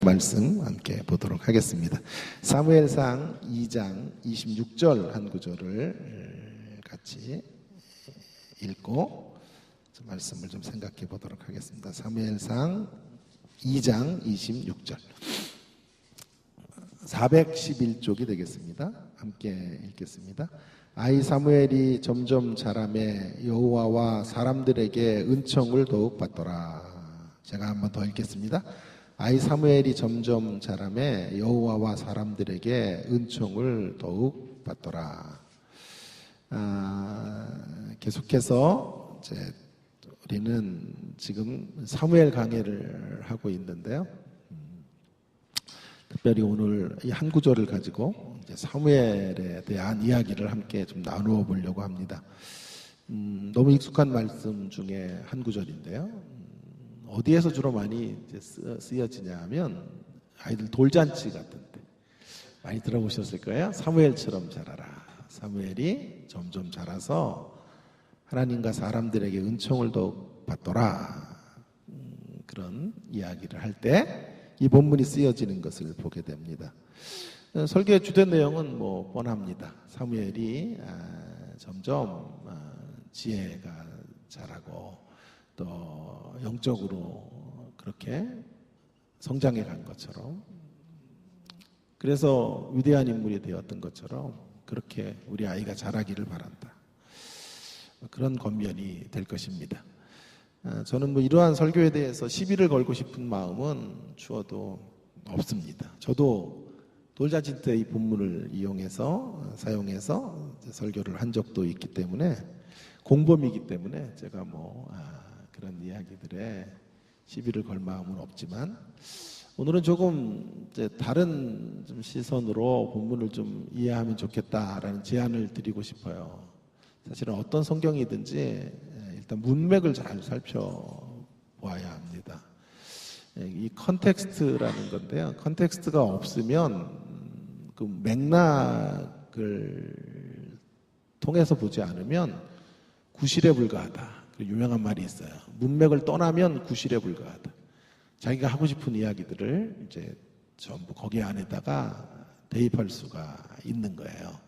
말씀 함께 보도록 하겠습니다. 사무엘상 2장 26절 한 구절을 같이 읽고 말씀을 좀 생각해 보도록 하겠습니다. 사무엘상 2장 26절 411쪽이 되겠습니다. 함께 읽겠습니다. 아이 사무엘이 점점 자라매 여호와와 사람들에게 은총을 더욱 받더라. 제가 한번 더 읽겠습니다. 아이 사무엘이 점점 자라매 여호와와 사람들에게 은총을 더욱 받더라. 계속해서 우리는 지금 사무엘 강해를 하고 있는데요. 특별히 오늘 이 한 구절을 가지고 이제 사무엘에 대한 이야기를 함께 좀 나누어 보려고 합니다. 너무 익숙한 말씀 중에 한 구절인데요. 어디에서 주로 많이 이제 쓰여지냐 하면 아이들 돌잔치 같은 데 많이 들어보셨을 거예요. 사무엘처럼 자라라. 사무엘이 점점 자라서 하나님과 사람들에게 은총을 더욱 받더라. 그런 이야기를 할 때 이 본문이 쓰여지는 것을 보게 됩니다. 설교의 주된 내용은 뭐 뻔합니다. 사무엘이 점점 지혜가 자라고 또 영적으로 그렇게 성장해 간 것처럼, 그래서 위대한 인물이 되었던 것처럼 그렇게 우리 아이가 자라기를 바란다. 그런 권면이 될 것입니다. 저는 뭐 이러한 설교에 대해서 시비를 걸고 싶은 마음은 추워도 없습니다. 저도 돌잔치 때 이 본문을 사용해서 설교를 한 적도 있기 때문에, 공범이기 때문에 제가 그런 이야기들에 시비를 걸 마음은 없지만, 오늘은 조금 다른 시선으로 본문을 좀 이해하면 좋겠다라는 제안을 드리고 싶어요. 사실은 어떤 성경이든지 일단 문맥을 잘 살펴보아야 합니다. 이 컨텍스트라는 건데요. 컨텍스트가 없으면 그 맥락을 통해서 보지 않으면 구실에 불과하다. 유명한 말이 있어요. 문맥을 떠나면 구실에 불과하다. 자기가 하고 싶은 이야기들을 이제 전부 거기 안에다가 대입할 수가 있는 거예요.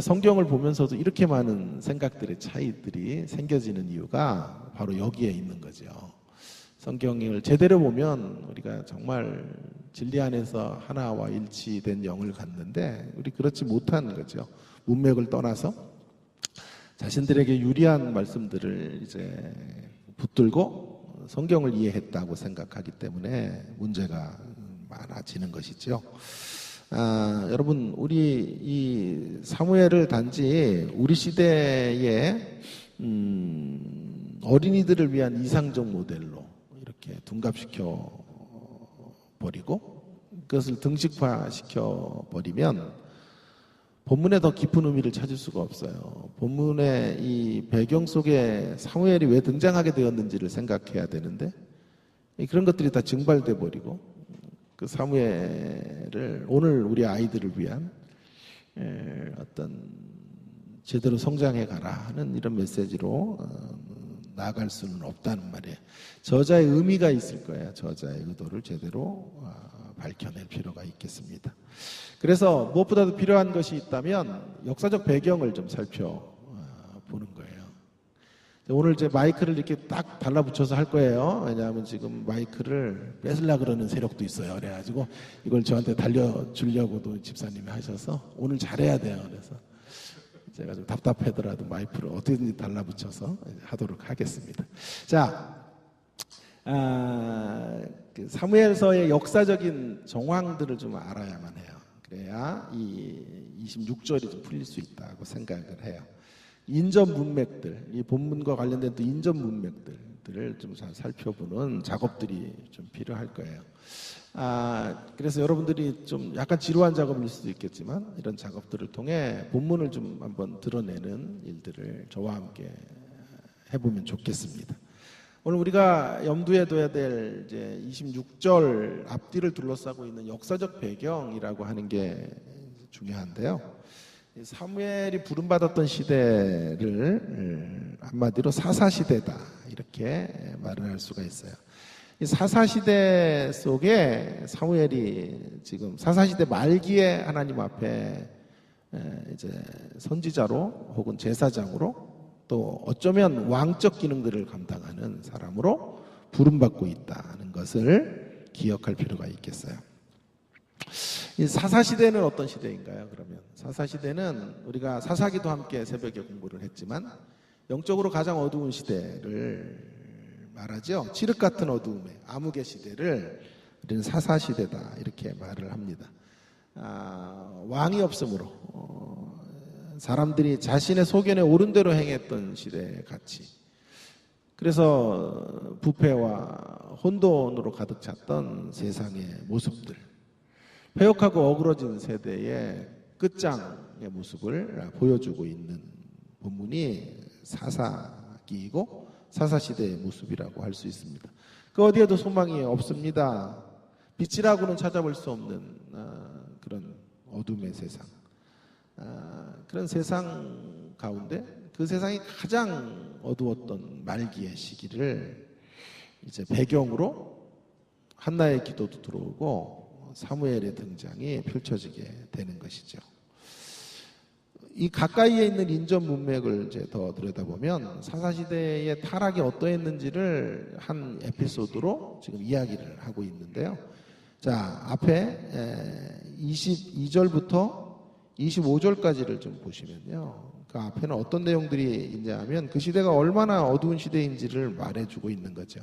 성경을 보면서도 이렇게 많은 생각들의 차이들이 생겨지는 이유가 바로 여기에 있는 거죠. 성경을 제대로 보면 우리가 정말 진리 안에서 하나와 일치된 영을 갖는데, 우리 그렇지 못하는 거죠. 문맥을 떠나서 자신들에게 유리한 말씀들을 이제 붙들고 성경을 이해했다고 생각하기 때문에 문제가 많아지는 것이죠. 여러분, 우리 이 사무엘을 단지 우리 시대의 어린이들을 위한 이상적 모델로 이렇게 둔갑시켜 버리고 그것을 등식화시켜 버리면 본문에 더 깊은 의미를 찾을 수가 없어요. 본문의 이 배경 속에 사무엘이 왜 등장하게 되었는지를 생각해야 되는데, 그런 것들이 다 증발돼 버리고 그 사무엘을 오늘 우리 아이들을 위한 어떤 제대로 성장해 가라 하는 이런 메시지로 나아갈 수는 없다는 말이에요. 저자의 의미가 있을 거예요. 저자의 의도를 제대로 밝혀낼 필요가 있겠습니다. 그래서 무엇보다도 필요한 것이 있다면 역사적 배경을 좀 살펴보는 거예요. 오늘 이제 마이크를 이렇게 딱 달라붙여서 할 거예요. 왜냐하면 지금 마이크를 뺏으려고 그러는 세력도 있어요. 그래가지고 이걸 저한테 달려주려고도 집사님이 하셔서 오늘 잘해야 돼요. 그래서 제가 좀 답답하더라도 마이크를 어떻게든지 달라붙여서 하도록 하겠습니다. 자, 그 사무엘서의 역사적인 정황들을 좀 알아야만 해요. 그래야 이 26절이 좀 풀릴 수 있다고 생각을 해요. 인접 문맥들, 이 본문과 관련된 또 인접 문맥들을 좀 잘 살펴보는 작업들이 좀 필요할 거예요. 그래서 여러분들이 좀 약간 지루한 작업일 수도 있겠지만 이런 작업들을 통해 본문을 좀 한번 드러내는 일들을 저와 함께 해보면 좋겠습니다. 오늘 우리가 염두에 둬야 될 이제 26절 앞뒤를 둘러싸고 있는 역사적 배경이라고 하는 게 중요한데요. 사무엘이 부름받았던 시대를 한마디로 사사시대다 이렇게 말을 할 수가 있어요. 이 사사시대 속에 사무엘이 지금 사사시대 말기에 하나님 앞에 이제 선지자로 혹은 제사장으로 또 어쩌면 왕적 기능들을 감당하는 사람으로 부름받고 있다는 것을 기억할 필요가 있겠어요. 이 사사시대는 어떤 시대인가요? 그러면 사사시대는 우리가 사사기도 함께 새벽에 공부를 했지만 영적으로 가장 어두운 시대를 말하죠. 칠흑 같은 어두움의 암흑의 시대를 우리는 사사시대다 이렇게 말을 합니다. 왕이 없으므로 사람들이 자신의 소견에 옳은 대로 행했던 시대 같이, 그래서 부패와 혼돈으로 가득 찼던 세상의 모습들, 회역하고 어그러진 세대의 끝장의 모습을 보여주고 있는 본문이 사사기이고 사사시대의 모습이라고 할 수 있습니다. 그 어디에도 소망이 없습니다. 빛이라고는 찾아볼 수 없는 그런 어둠의 세상, 그런 세상 가운데 그 세상이 가장 어두웠던 말기의 시기를 이제 배경으로 한나의 기도도 들어오고 사무엘의 등장이 펼쳐지게 되는 것이죠. 이 가까이에 있는 인전 문맥을 이제 더 들여다보면 사사시대의 타락이 어떠했는지를 한 에피소드로 지금 이야기를 하고 있는데요. 자, 앞에 22절부터 25절까지를 좀 보시면요. 그 앞에는 어떤 내용들이 있냐면 그 시대가 얼마나 어두운 시대인지를 말해주고 있는 거죠.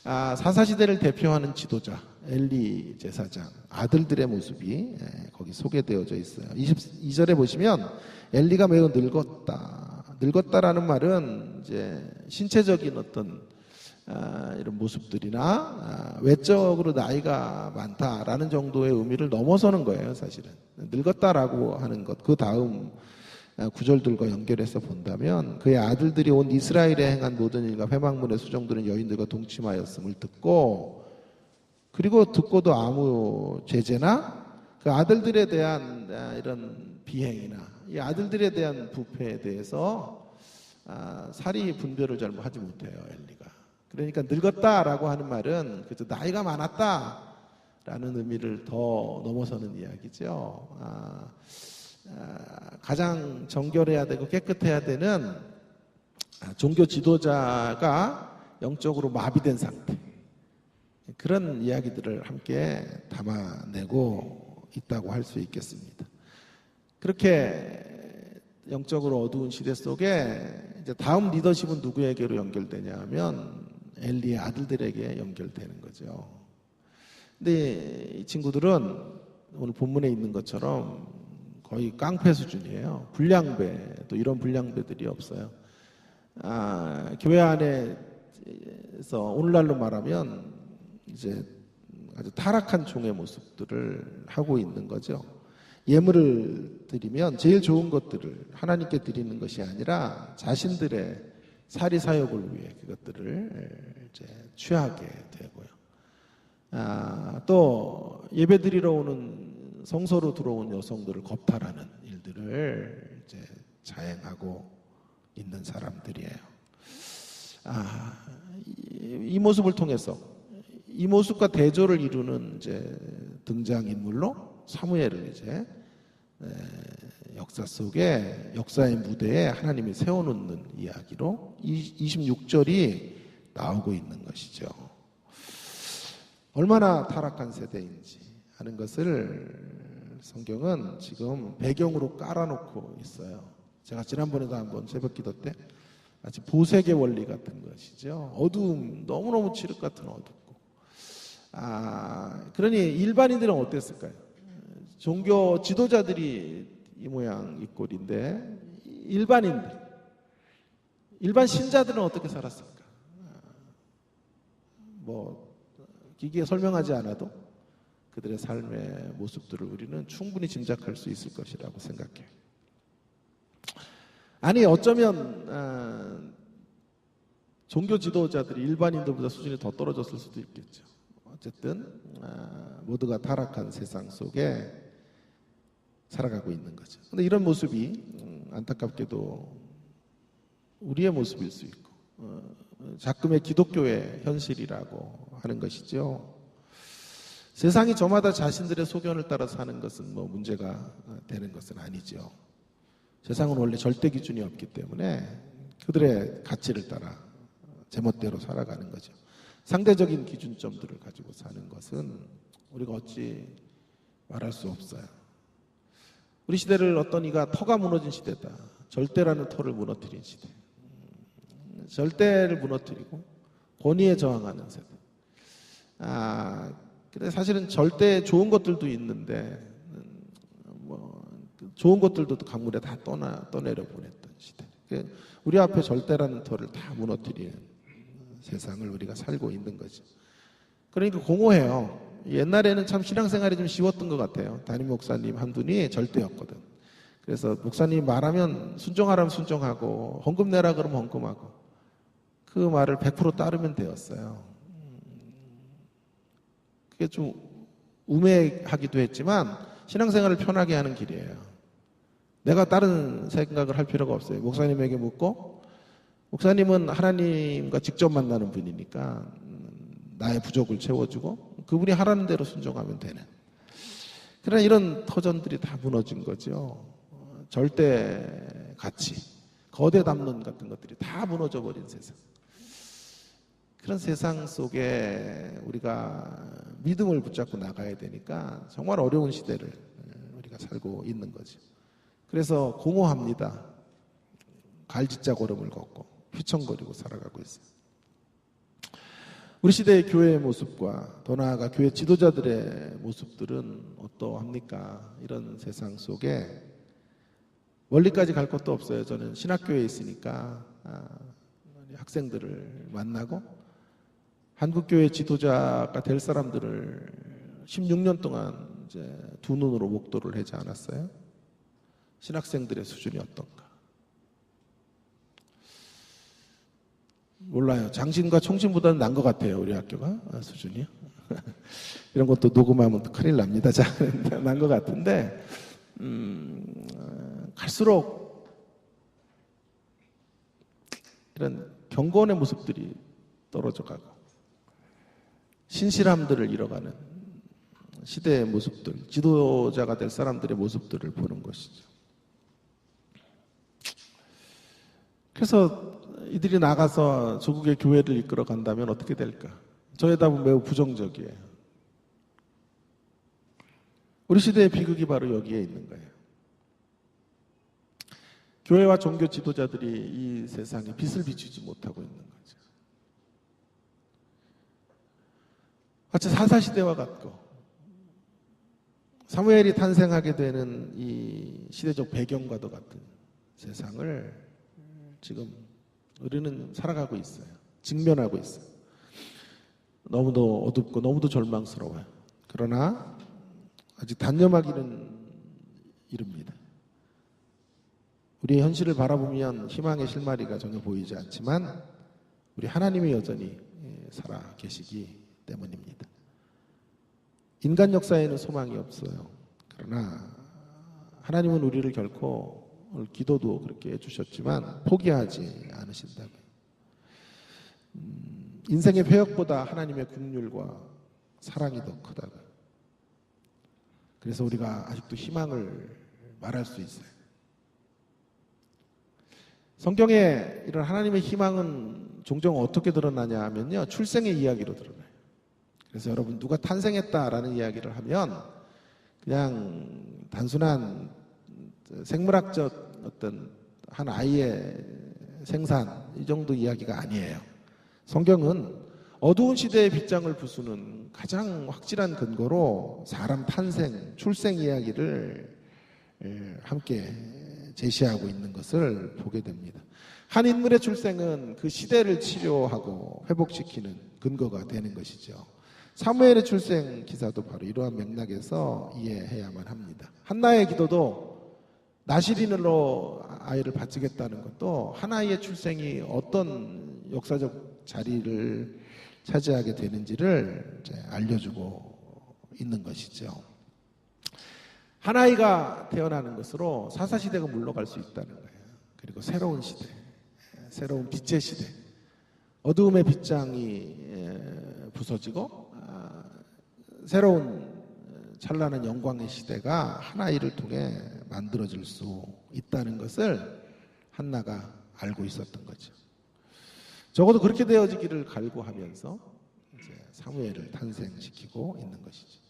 사사시대를 대표하는 지도자 엘리 제사장 아들들의 모습이 거기 소개되어져 있어요. 22절에 보시면 엘리가 매우 늙었다라는 말은 이제 신체적인 어떤 이런 모습들이나 외적으로 나이가 많다라는 정도의 의미를 넘어서는 거예요. 사실은 늙었다라고 하는 것, 그 다음 구절들과 연결해서 본다면 그의 아들들이 온 이스라엘에 행한 모든 일과 회막문에 수종드는 여인들과 동침하였음을 듣고, 그리고 듣고도 아무 제재나 그 아들들에 대한 이런 비행이나 이 아들들에 대한 부패에 대해서 사리 분별을 잘 하지 못해요, 엘리가. 그러니까 늙었다라고 하는 말은 그저 나이가 많았다라는 의미를 더 넘어서는 이야기죠. 가장 정결해야 되고 깨끗해야 되는 종교 지도자가 영적으로 마비된 상태, 그런 이야기들을 함께 담아내고 있다고 할 수 있겠습니다. 그렇게 영적으로 어두운 시대 속에 이제 다음 리더십은 누구에게로 연결되냐 하면 엘리의 아들들에게 연결되는 거죠. 근데 이 친구들은 오늘 본문에 있는 것처럼 거의 깡패 수준이에요. 불량배, 또 이런 불량배들이 없어요. 교회 안에서 오늘날로 말하면 이제 아주 타락한 종의 모습들을 하고 있는 거죠. 예물을 드리면 제일 좋은 것들을 하나님께 드리는 것이 아니라 자신들의 사리 사욕을 위해 그것들을 이제 취하게 되고요. 또 예배 드리러 오는 성소로 들어온 여성들을 겁탈하는 일들을 이제 자행하고 있는 사람들이에요. 이 모습을 통해서 이 모습과 대조를 이루는 이제 등장인물로 사무엘을 이제 역사 속에 역사의 무대에 하나님이 세워놓는 이야기로 26절이 나오고 있는 것이죠. 얼마나 타락한 세대인지 하는 것을 성경은 지금 배경으로 깔아놓고 있어요. 제가 지난번에도 한번 새벽기도 때 마치 보색의 원리 같은 것이죠. 어두움, 너무너무 칠흑 같은 어둡고. 그러니 일반인들은 어땠을까요? 종교 지도자들이 이 모양 이 꼴인데 일반인들, 일반 신자들은 어떻게 살았을까? 뭐 기기에 설명하지 않아도 그들의 삶의 모습들을 우리는 충분히 짐작할 수 있을 것이라고 생각해요. 아니 어쩌면 종교 지도자들이 일반인들보다 수준이 더 떨어졌을 수도 있겠죠. 어쨌든 모두가 타락한 세상 속에 살아가고 있는 거죠. 그런데 이런 모습이 안타깝게도 우리의 모습일 수 있고 자금의 기독교의 현실이라고 하는 것이죠. 세상이 저마다 자신들의 소견을 따라 사는 것은 뭐 문제가 되는 것은 아니죠. 세상은 원래 절대 기준이 없기 때문에 그들의 가치를 따라 제멋대로 살아가는 거죠. 상대적인 기준점들을 가지고 사는 것은 우리가 어찌 말할 수 없어요. 우리 시대를 어떤 이가 터가 무너진 시대다. 절대라는 터를 무너뜨린 시대. 절대를 무너뜨리고 권위에 저항하는 세대. 근데 사실은 절대 좋은 것들도 있는데 뭐 좋은 것들도 강물에 다 떠내려 보냈던 시대. 우리 앞에 절대라는 터를 다 무너뜨리는 세상을 우리가 살고 있는 거죠. 그러니까 공허해요. 옛날에는 참 신앙생활이 좀 쉬웠던 것 같아요. 담임 목사님 한 분이 절대였거든. 그래서 목사님 말하면 순종하라면 순종하고 헌금 내라 그러면 헌금하고 그 말을 100% 따르면 되었어요. 그게 좀 우매하기도 했지만 신앙생활을 편하게 하는 길이에요. 내가 다른 생각을 할 필요가 없어요. 목사님에게 묻고 목사님은 하나님과 직접 만나는 분이니까 나의 부족을 채워주고 그분이 하라는 대로 순종하면 되는. 그러나 이런 터전들이 다 무너진 거죠. 절대 가치, 거대 담론 같은 것들이 다 무너져 버린 세상. 그런 세상 속에 우리가 믿음을 붙잡고 나가야 되니까 정말 어려운 시대를 우리가 살고 있는 거죠. 그래서 공허합니다. 갈짓자 걸음을 걷고 휘청거리고 살아가고 있어요. 우리 시대의 교회의 모습과 더 나아가 교회 지도자들의 모습들은 어떠합니까? 이런 세상 속에 멀리까지 갈 것도 없어요. 저는 신학교에 있으니까 학생들을 만나고 한국교회 지도자가 될 사람들을 16년 동안 이제 두 눈으로 목도를 하지 않았어요? 신학생들의 수준이 어떤가? 몰라요. 장신과 총신보다는 난 것 같아요. 우리 학교가 수준이요. 이런 것도 녹음하면 또 큰일 납니다. 난 것 같은데 갈수록 이런 경건의 모습들이 떨어져 가고 신실함들을 잃어가는 시대의 모습들, 지도자가 될 사람들의 모습들을 보는 것이죠. 그래서 이들이 나가서 조국의 교회를 이끌어 간다면 어떻게 될까? 저의 답은 매우 부정적이에요. 우리 시대의 비극이 바로 여기에 있는 거예요. 교회와 종교 지도자들이 이 세상에 빛을 비추지 못하고 있는 거죠. 마치 사사시대와 같고 사무엘이 탄생하게 되는 이 시대적 배경과도 같은 세상을 지금 우리는 살아가고 있어요. 직면하고 있어요. 너무도 어둡고 너무도 절망스러워요. 그러나 아직 단념하기는 이릅니다. 우리의 현실을 바라보면 희망의 실마리가 전혀 보이지 않지만 우리 하나님이 여전히 살아 계시기 때문입니다. 인간 역사에는 소망이 없어요. 그러나 하나님은 우리를 결코 오늘 기도도 그렇게 해주셨지만 포기하지 않으신다고요. 인생의 폐역보다 하나님의 긍휼과 사랑이 더 크다고요. 그래서 우리가 아직도 희망을 말할 수 있어요. 성경에 이런 하나님의 희망은 종종 어떻게 드러나냐 하면요, 출생의 이야기로 드러나요. 그래서 여러분 누가 탄생했다라는 이야기를 하면 그냥 단순한 생물학적 어떤 한 아이의 생산 이 정도 이야기가 아니에요. 성경은 어두운 시대의 빗장을 부수는 가장 확실한 근거로 사람 탄생, 출생 이야기를 함께 제시하고 있는 것을 보게 됩니다. 한 인물의 출생은 그 시대를 치료하고 회복시키는 근거가 되는 것이죠. 사무엘의 출생 기사도 바로 이러한 맥락에서 이해해야만 합니다. 한나의 기도도 나시린으로 아이를 바치겠다는 것도 한 아이의 출생이 어떤 역사적 자리를 차지하게 되는지를 이제 알려주고 있는 것이죠. 한 아이가 태어나는 것으로 사사시대가 물러갈 수 있다는 거예요. 그리고 새로운 시대, 새로운 빛의 시대, 어두움의 빗장이 부서지고 새로운 찬란한 영광의 시대가 하나이를 통해 만들어질 수 있다는 것을 한나가 알고 있었던 거죠. 적어도 그렇게 되어지기를 갈구하면서 이제 사무엘을 탄생시키고 있는 것이죠.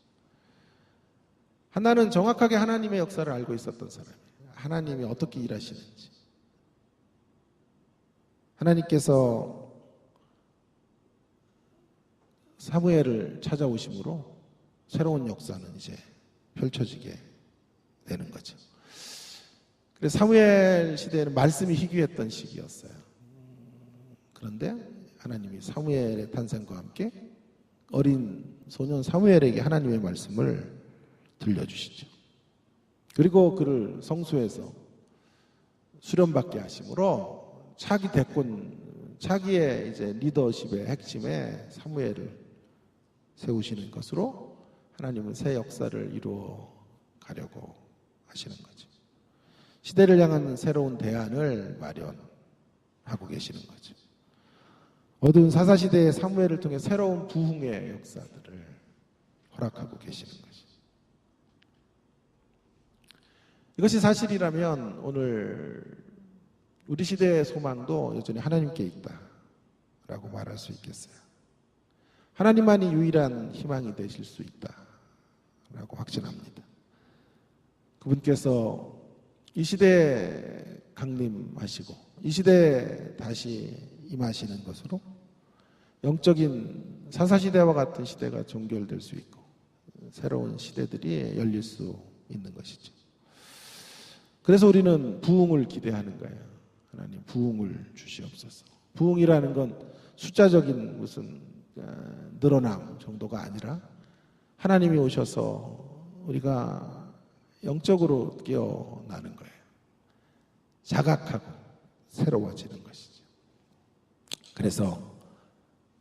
한나는 정확하게 하나님의 역사를 알고 있었던 사람이에요. 하나님이 어떻게 일하시는지. 하나님께서 사무엘을 찾아오심으로 새로운 역사는 이제 펼쳐지게 되는 거죠. 그래서 사무엘 시대에는 말씀이 희귀했던 시기였어요. 그런데 하나님이 사무엘의 탄생과 함께 어린 소년 사무엘에게 하나님의 말씀을 들려주시죠. 그리고 그를 성소에서 수련받게 하심으로 차기 대권, 차기의 이제 리더십의 핵심에 사무엘을 세우시는 것으로 하나님은 새 역사를 이루어 가려고 하시는 거죠. 시대를 향한 새로운 대안을 마련하고 계시는 거죠. 어두운 사사시대의 사무엘을 통해 새로운 부흥의 역사들을 허락하고 계시는 거죠. 이것이 사실이라면 오늘 우리 시대의 소망도 여전히 하나님께 있다라고 말할 수 있겠어요. 하나님만이 유일한 희망이 되실 수 있다라고 확신합니다. 그분께서 이 시대에 강림하시고 이 시대에 다시 임하시는 것으로 영적인 사사시대와 같은 시대가 종결될 수 있고 새로운 시대들이 열릴 수 있는 것이죠. 그래서 우리는 부흥을 기대하는 거예요. 하나님 부흥을 주시옵소서. 부흥이라는 건 숫자적인 무슨 늘어남 정도가 아니라 하나님이 오셔서 우리가 영적으로 깨어나는 거예요. 자각하고 새로워지는 것이죠. 그래서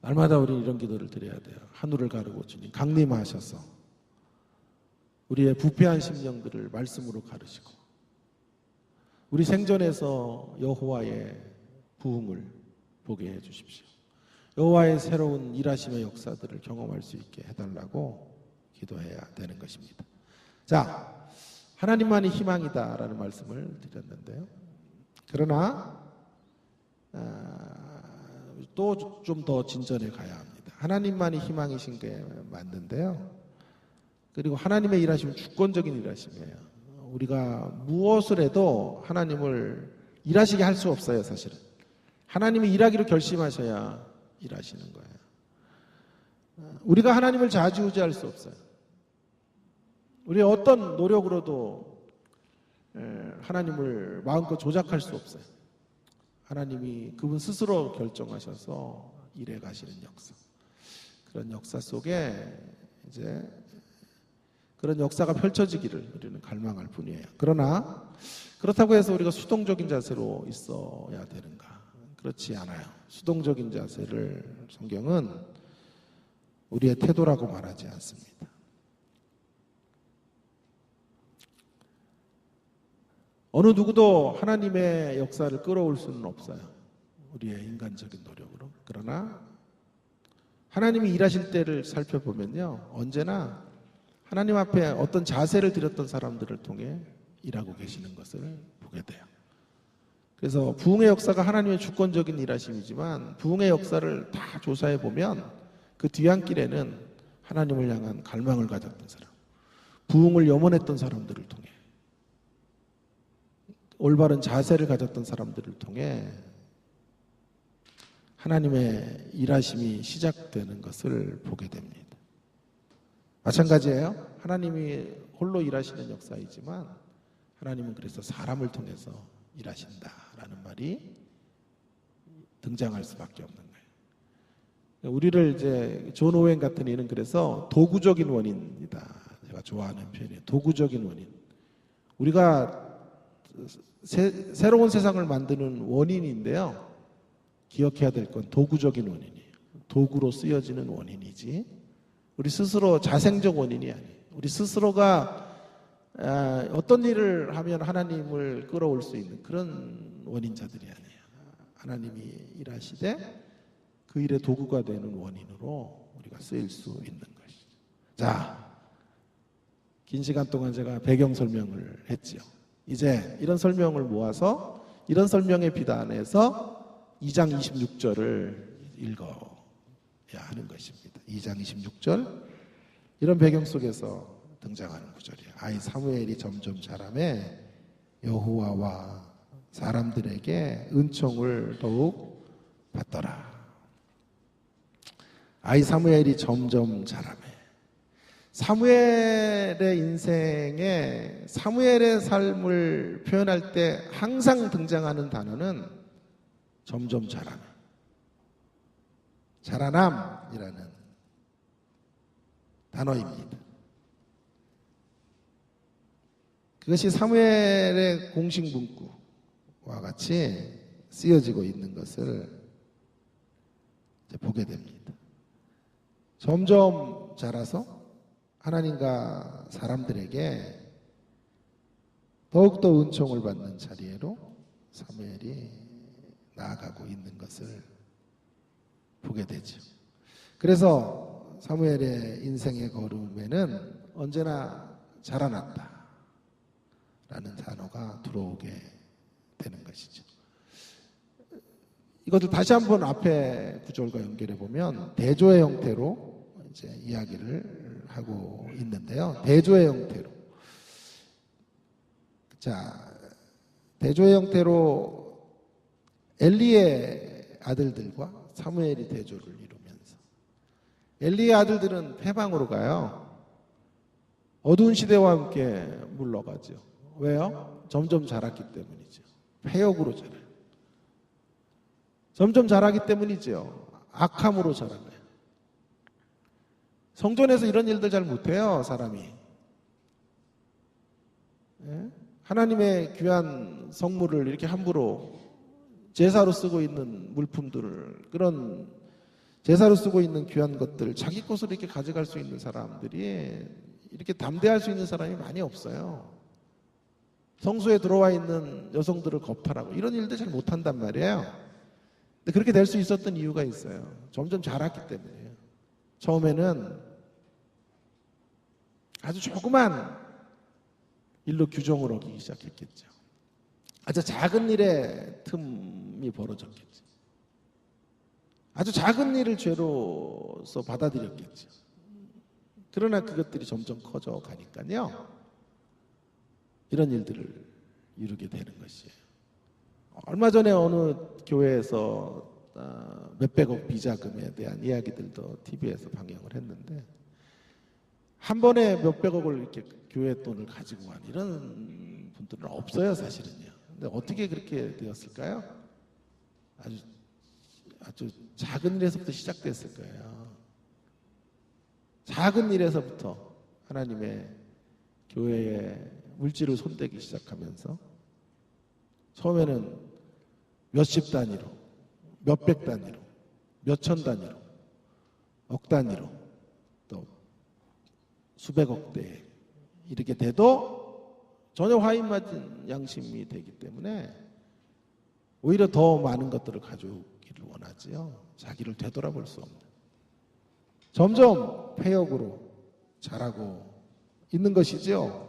날마다 우리는 이런 기도를 드려야 돼요. 하늘을 가르고 주님 강림하셔서 우리의 부패한 심령들을 말씀으로 가르시고 우리 생전에서 여호와의 부흥을 보게 해 주십시오. 여호와의 새로운 일하심의 역사들을 경험할 수 있게 해달라고 기도해야 되는 것입니다. 자, 하나님만이 희망이다라는 말씀을 드렸는데요. 그러나 또 좀 더 진전해 가야 합니다. 하나님만이 희망이신 게 맞는데요. 그리고 하나님의 일하심은 주권적인 일하심이에요. 우리가 무엇을 해도 하나님을 일하시게 할 수 없어요, 사실은. 하나님이 일하기로 결심하셔야 일하시는 거예요. 우리가 하나님을 좌지우지할 수 없어요. 우리의 어떤 노력으로도 하나님을 마음껏 조작할 수 없어요. 하나님이 그분 스스로 결정하셔서 일해 가시는 역사. 그런 역사 속에 이제 그런 역사가 펼쳐지기를 우리는 갈망할 뿐이에요. 그러나 그렇다고 해서 우리가 수동적인 자세로 있어야 되는가? 그렇지 않아요. 수동적인 자세를 성경은 우리의 태도라고 말하지 않습니다. 어느 누구도 하나님의 역사를 끌어올 수는 없어요. 우리의 인간적인 노력으로. 그러나 하나님이 일하실 때를 살펴보면요. 언제나 하나님 앞에 어떤 자세를 드렸던 사람들을 통해 일하고 계시는 것을 보게 돼요. 그래서 부흥의 역사가 하나님의 주권적인 일하심이지만 부흥의 역사를 다 조사해 보면 그 뒤안길에는 하나님을 향한 갈망을 가졌던 사람, 부흥을 염원했던 사람들을 통해 올바른 자세를 가졌던 사람들을 통해 하나님의 일하심이 시작되는 것을 보게 됩니다. 마찬가지예요. 하나님이 홀로 일하시는 역사이지만 하나님은 그래서 사람을 통해서 일하신다라는 말이 등장할 수밖에 없는 거예요. 우리를 이제 존 오웬 같은 이는 그래서 도구적인 원인이다. 제가 좋아하는 표현이에요. 도구적인 원인. 우리가 새로운 세상을 만드는 원인인데요. 기억해야 될 건 도구적인 원인이에요. 도구로 쓰여지는 원인이지 우리 스스로 자생적 원인이 아니에요. 우리 스스로가 어떤 일을 하면 하나님을 끌어올 수 있는 그런 원인자들이 아니에요. 하나님이 일하시되 그 일의 도구가 되는 원인으로 우리가 쓰일 수 있는 것이죠. 자, 긴 시간 동안 제가 배경 설명을 했지요. 이제 이런 설명을 모아서 이런 설명의 비단에서 2장 26절을 읽어야 하는 것입니다. 2장 26절, 이런 배경 속에서 등장하는 구절이에요. 아이 사무엘이 점점 자라매 여호와와 사람들에게 은총을 더욱 받더라. 아이 사무엘이 점점 자라매. 사무엘의 인생에 사무엘의 삶을 표현할 때 항상 등장하는 단어는 점점 자라매, 자라남이라는 단어입니다. 그것이 사무엘의 공식 문구와 같이 쓰여지고 있는 것을 보게 됩니다. 점점 자라서 하나님과 사람들에게 더욱더 은총을 받는 자리로 사무엘이 나아가고 있는 것을 보게 되죠. 그래서 사무엘의 인생의 걸음에는 언제나 자라났다 라는 단어가 들어오게 되는 것이죠. 이것을 다시 한번 앞에 구절과 연결해 보면 대조의 형태로 이제 이야기를 하고 있는데요. 대조의 형태로. 자, 대조의 형태로 엘리의 아들들과 사무엘이 대조를 이루면서, 엘리의 아들들은 패방으로 가요. 어두운 시대와 함께 물러가죠. 왜요? 점점 자랐기 때문이죠. 패역으로 자라요. 점점 자라기 때문이죠. 악함으로 자라요. 성전에서 이런 일들 잘 못해요, 사람이. 하나님의 귀한 성물을 이렇게 함부로 제사로 쓰고 있는 물품들을, 그런 제사로 쓰고 있는 귀한 것들 자기 것으로 이렇게 가져갈 수 있는 사람들이, 이렇게 담대할 수 있는 사람이 많이 없어요. 성소에 들어와 있는 여성들을 겁탈하고 이런 일들 잘 못한단 말이에요. 근데 그렇게 될 수 있었던 이유가 있어요. 점점 자랐기 때문이에요. 처음에는 아주 조그만 일로 규정을 어기기 시작했겠죠. 아주 작은 일에 틈이 벌어졌겠죠. 아주 작은 일을 죄로서 받아들였겠죠. 그러나 그것들이 점점 커져 가니까요, 이런 일들을 이루게 되는 것이에요. 얼마 전에 어느 교회에서 몇백억 비자금에 대한 이야기들도 TV에서 방영을 했는데, 한 번에 몇백억을 이렇게 교회 돈을 가지고 간 이런 분들은 없어요, 사실은요. 근데 어떻게 그렇게 되었을까요? 아주 작은 일에서부터 시작됐을 거예요. 작은 일에서부터 하나님의 교회에 물질을 손대기 시작하면서 처음에는 몇십 단위로, 몇백 단위로, 몇천 단위로, 억 단위로, 또 수백억대에 이렇게 돼도 전혀 화인맞은 양심이 되기 때문에 오히려 더 많은 것들을 가져오기를 원하지요. 자기를 되돌아볼 수 없는, 점점 폐역으로 자라고 있는 것이지요.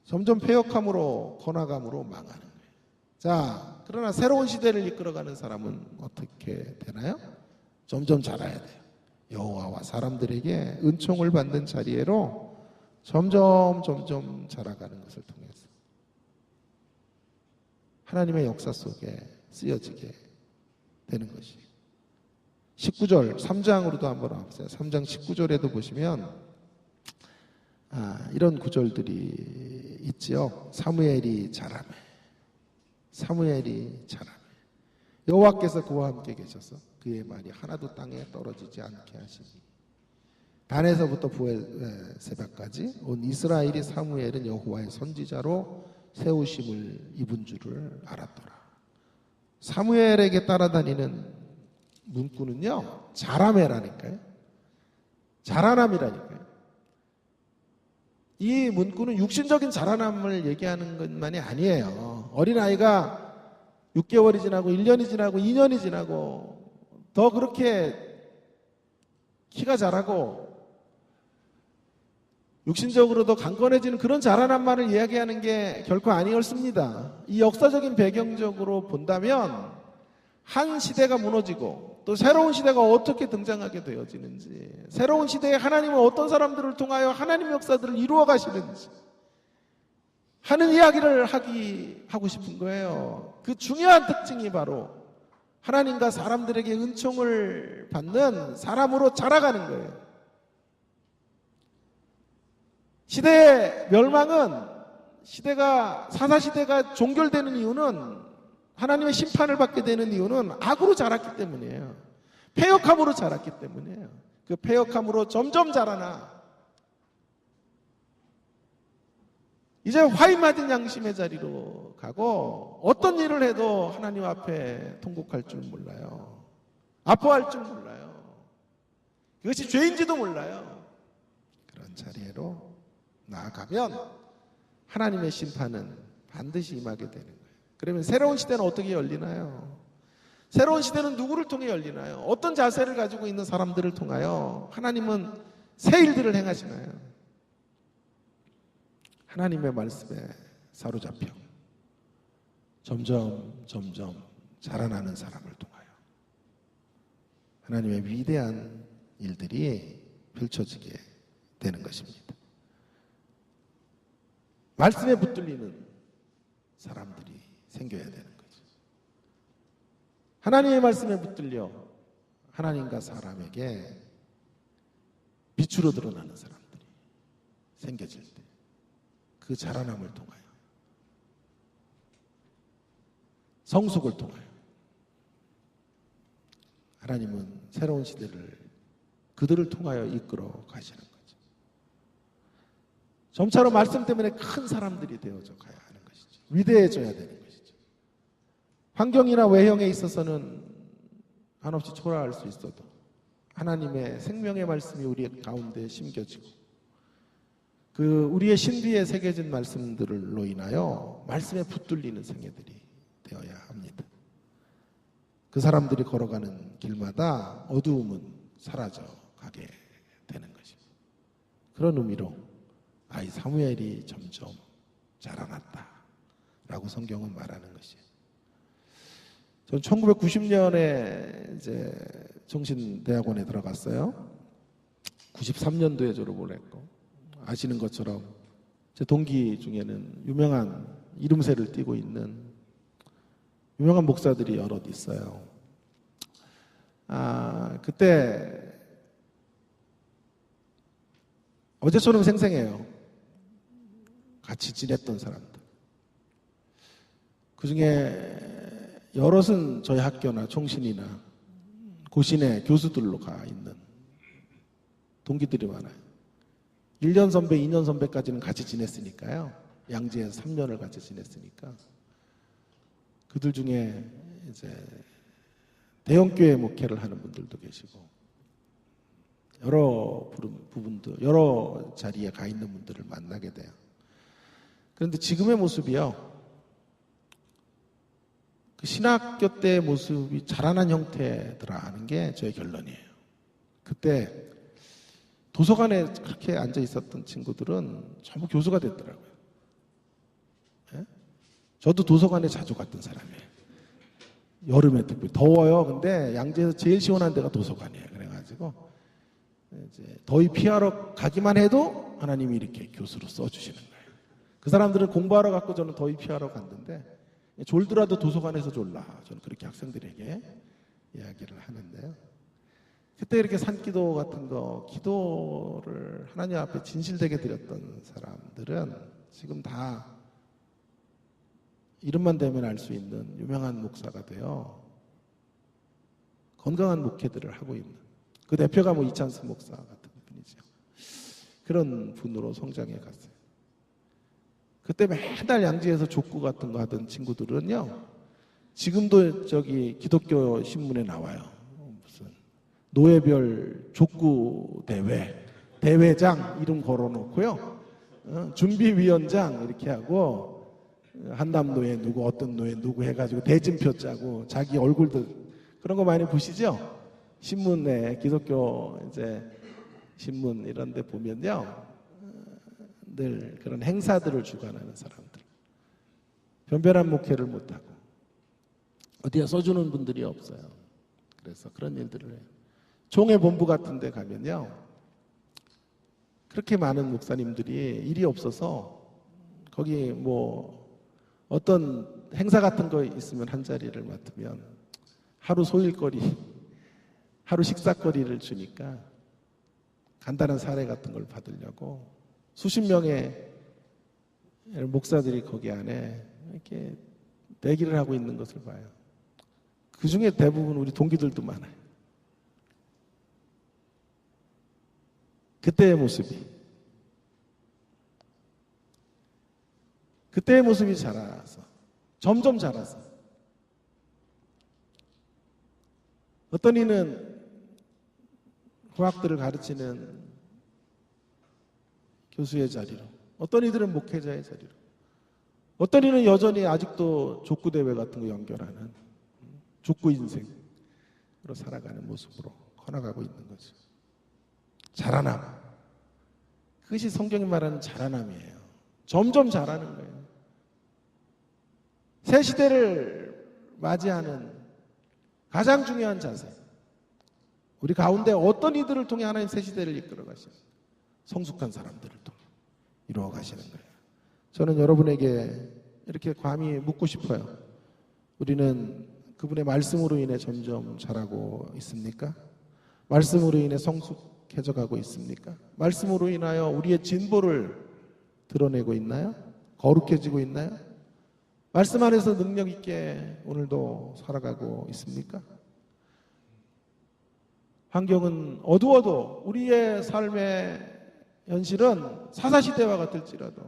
점점 폐역함으로, 거나감으로 망하는 거예요. 자, 그러나 새로운 시대를 이끌어가는 사람은 어떻게 되나요? 점점 자라야 돼요. 여호와와 사람들에게 은총을 받는 자리로 점점 자라가는 것을 통해서 하나님의 역사 속에 쓰여지게 되는 것이에요. 19절, 3장으로도 한번 와보세요. 3장 19절에도 보시면 이런 구절들이 있지요. 사무엘이 자라매, 사무엘이 자라매. 여호와께서 그와 함께 계셔서 그의 말이 하나도 땅에 떨어지지 않게 하시니 단에서부터 부엘세바까지 온 이스라엘이 사무엘은 여호와의 선지자로 세우심을 입은 줄을 알았더라. 사무엘에게 따라다니는 문구는요, 자라매라니까요. 자라남이라니까요. 이 문구는 육신적인 자라남을 얘기하는 것만이 아니에요. 어린아이가 6개월이 지나고 1년이 지나고 2년이 지나고 더 그렇게 키가 자라고 육신적으로도 강건해지는 그런 자라난만을 이야기하는 게 결코 아니었습니다. 이 역사적인 배경적으로 본다면 한 시대가 무너지고 또 새로운 시대가 어떻게 등장하게 되어지는지, 새로운 시대에 하나님은 어떤 사람들을 통하여 하나님의 역사들을 이루어 가시는지 하는 이야기를 하고 싶은 거예요. 그 중요한 특징이 바로 하나님과 사람들에게 은총을 받는 사람으로 자라가는 거예요. 시대의 멸망은, 사사시대가 종결되는 이유는, 하나님의 심판을 받게 되는 이유는 악으로 자랐기 때문이에요. 패역함으로 자랐기 때문이에요. 그 패역함으로 점점 자라나 이제 화이맞은 양심의 자리로 가고 어떤 일을 해도 하나님 앞에 통곡할 줄 몰라요. 아파할 줄 몰라요. 그것이 죄인지도 몰라요. 그런 자리로 나아가면 하나님의 심판은 반드시 임하게 되는 거예요. 그러면 새로운 시대는 어떻게 열리나요? 새로운 시대는 누구를 통해 열리나요? 어떤 자세를 가지고 있는 사람들을 통하여 하나님은 새 일들을 행하시나요? 하나님의 말씀에 사로잡혀 점점 자라나는 사람을 통하여 하나님의 위대한 일들이 펼쳐지게 되는 것입니다. 말씀에 붙들리는 사람들이 생겨야 되는 거죠. 하나님의 말씀에 붙들려 하나님과 사람에게 빛으로 드러나는 사람들이 생겨질 때 그 자라남을 통하여, 성숙을 통하여 하나님은 새로운 시대를 그들을 통하여 이끌어 가시는 거죠. 점차로 말씀 때문에 큰 사람들이 되어져 가야 하는 것이죠. 위대해져야 되는 것이죠. 환경이나 외형에 있어서는 한없이 초라할 수 있어도 하나님의 생명의 말씀이 우리 가운데 심겨지고 우리의 신비에 새겨진 말씀들로 인하여 말씀에 붙들리는 생애들이 되어야 합니다. 그 사람들이 걸어가는 길마다 어두움은 사라져 가게 되는 것입니다. 그런 의미로 아이 사무엘이 점점 자라났다 라고 성경은 말하는 것이에요. 전 1990년에 이제 정신대학원에 들어갔어요. 93년도에 졸업을 했고, 아시는 것처럼 제 동기 중에는 유명한 이름새를 띠고 있는 유명한 목사들이 여럿 있어요. 그때 어제처럼 생생해요. 같이 지냈던 사람들. 그 중에 여럿은 저희 학교나 총신이나 고신의 교수들로 가 있는 동기들이 많아요. 1년 선배, 2년 선배까지는 같이 지냈으니까요. 양지에서 3년을 같이 지냈으니까. 그들 중에 이제 대형교회 목회를 하는 분들도 계시고, 여러 부분도, 여러 자리에 가 있는 분들을 만나게 돼요. 그런데 지금의 모습이요, 그 신학교 때의 모습이 자라난 형태더라는 게 저의 결론이에요. 그때 도서관에 그렇게 앉아 있었던 친구들은 전부 교수가 됐더라고요. 예? 저도 도서관에 자주 갔던 사람이에요. 여름에 특별히 더워요. 근데 양재에서 제일 시원한 데가 도서관이에요. 그래가지고 이제 더위 피하러 가기만 해도 하나님이 이렇게 교수로 써주시는 거예요. 그 사람들은 공부하러 갔고 저는 더위 피하러 갔는데, 졸더라도 도서관에서 졸라. 저는 그렇게 학생들에게 이야기를 하는데요. 그때 이렇게 산기도 같은 거, 기도를 하나님 앞에 진실되게 드렸던 사람들은 지금 다 이름만 대면 알 수 있는 유명한 목사가 되어 건강한 목회들을 하고 있는, 그 대표가 이찬수 목사 같은 분이죠. 그런 분으로 성장해 갔어요. 그때 매달 양지에서 족구 같은 거 하던 친구들은요, 지금도 기독교 신문에 나와요. 노예별 족구 대회장 이름 걸어놓고요, 준비위원장 이렇게 하고, 한남 노예 누구, 어떤 노예 누구 해가지고 대진표 짜고, 자기 얼굴도 그런 거 많이 보시죠? 신문에 기독교 이제 신문 이런 데 보면요. 늘 그런 행사들을 주관하는 사람들. 변변한 목회를 못하고 어디에 써주는 분들이 없어요. 그래서 그런 일들을 해요. 종의 본부 같은 데 가면요. 그렇게 많은 목사님들이 일이 없어서 거기 뭐 어떤 행사 같은 거 있으면 한 자리를 맡으면 하루 소일거리, 하루 식사거리를 주니까 간단한 사례 같은 걸 받으려고 수십 명의 목사들이 거기 안에 이렇게 대기를 하고 있는 것을 봐요. 그 중에 대부분 우리 동기들도 많아요. 그때의 모습이 자라서 점점 자라서 어떤 이는 후학들을 가르치는 교수의 자리로, 어떤 이들은 목회자의 자리로, 어떤 이는 여전히 아직도 족구대회 같은 거 연결하는 족구 인생으로 살아가는 모습으로 커나가고 있는 거죠. 자라남. 그것이 성경이 말하는 자라남이에요. 점점 자라는 거예요. 새 시대를 맞이하는 가장 중요한 자세. 우리 가운데 어떤 이들을 통해 하나님 새 시대를 이끌어 가시는 성숙한 사람들을 통해 이루어 가시는 거예요. 저는 여러분에게 이렇게 감히 묻고 싶어요. 우리는 그분의 말씀으로 인해 점점 자라고 있습니까? 말씀으로 인해 성숙해져 가고 있습니까? 말씀으로 인하여 우리의 진보를 드러내고 있나요? 거룩해지고 있나요? 말씀 안에서 능력 있게 오늘도 살아가고 있습니까? 환경은 어두워도 우리의 삶의 현실은 사사시대와 같을지라도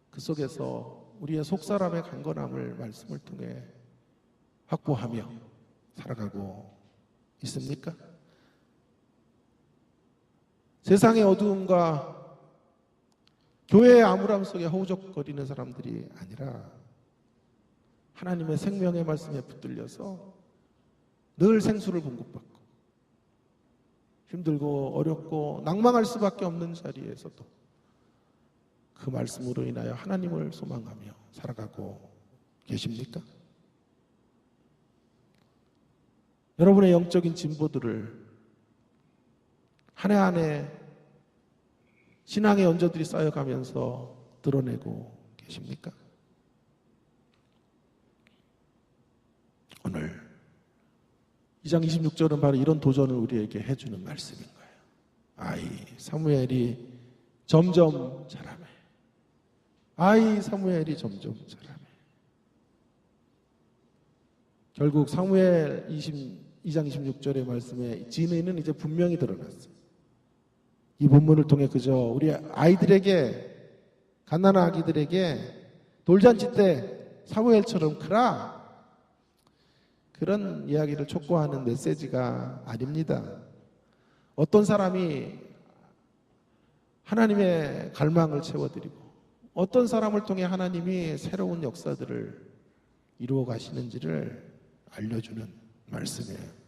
그 속에서 우리의 속사람의 강건함을 말씀을 통해 확보하며 살아가고 있습니까? 세상의 어두움과 교회의 암울함 속에 허우적거리는 사람들이 아니라 하나님의 생명의 말씀에 붙들려서 늘 생수를 공급받고 힘들고 어렵고 낭망할 수밖에 없는 자리에서도 그 말씀으로 인하여 하나님을 소망하며 살아가고 계십니까? 여러분의 영적인 진보들을 한 해 한 해 신앙의 연저들이 쌓여가면서 드러내고 계십니까? 오늘 2장 26절은 바로 이런 도전을 우리에게 해주는 말씀인 거예요. 아이 사무엘이 점점 자라매. 아이 사무엘이 점점 자라매. 결국 사무엘 2장 26절의 말씀에 진의는 이제 분명히 드러났어요. 이 본문을 통해 그저 우리 아이들에게, 갓난아기 아기들에게 돌잔치 때 사무엘처럼 크라, 그런 이야기를 촉구하는 메시지가 아닙니다. 어떤 사람이 하나님의 갈망을 채워드리고 어떤 사람을 통해 하나님이 새로운 역사들을 이루어 가시는지를 알려주는 말씀이에요.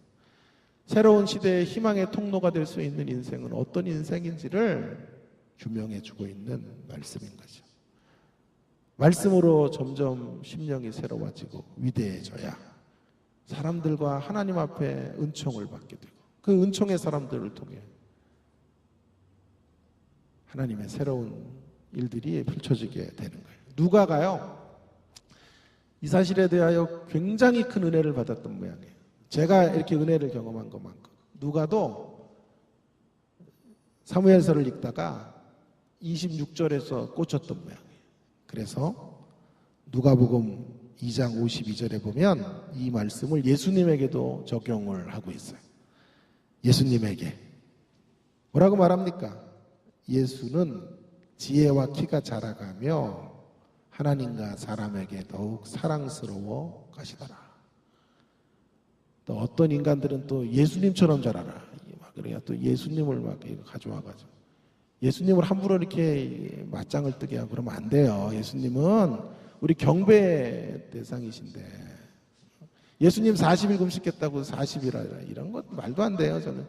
새로운 시대의 희망의 통로가 될 수 있는 인생은 어떤 인생인지를 규명해 주고 있는 말씀인 거죠. 말씀으로 점점 심령이 새로워지고 위대해져야 사람들과 하나님 앞에 은총을 받게 되고 그 은총의 사람들을 통해 하나님의 새로운 일들이 펼쳐지게 되는 거예요. 누가가요, 이 사실에 대하여 굉장히 큰 은혜를 받았던 모양이에요. 제가 이렇게 은혜를 경험한 것만큼 누가도 사무엘서를 읽다가 26절에서 꽂혔던 모양이에요. 그래서 누가복음 2장 52절에 보면 이 말씀을 예수님에게도 적용을 하고 있어요. 예수님에게 뭐라고 말합니까? 예수는 지혜와 키가 자라가며 하나님과 사람에게 더욱 사랑스러워 가시더라. 또 어떤 인간들은 또 예수님처럼 자라라. 그래야 또 예수님을 막 가져와가지고 예수님을 함부로 이렇게 맞짱을 뜨게 하고 그러면 안 돼요. 예수님은 우리 경배의 대상이신데 예수님 40일 금식했다고 40일 하라. 이런 것 말도 안 돼요, 저는.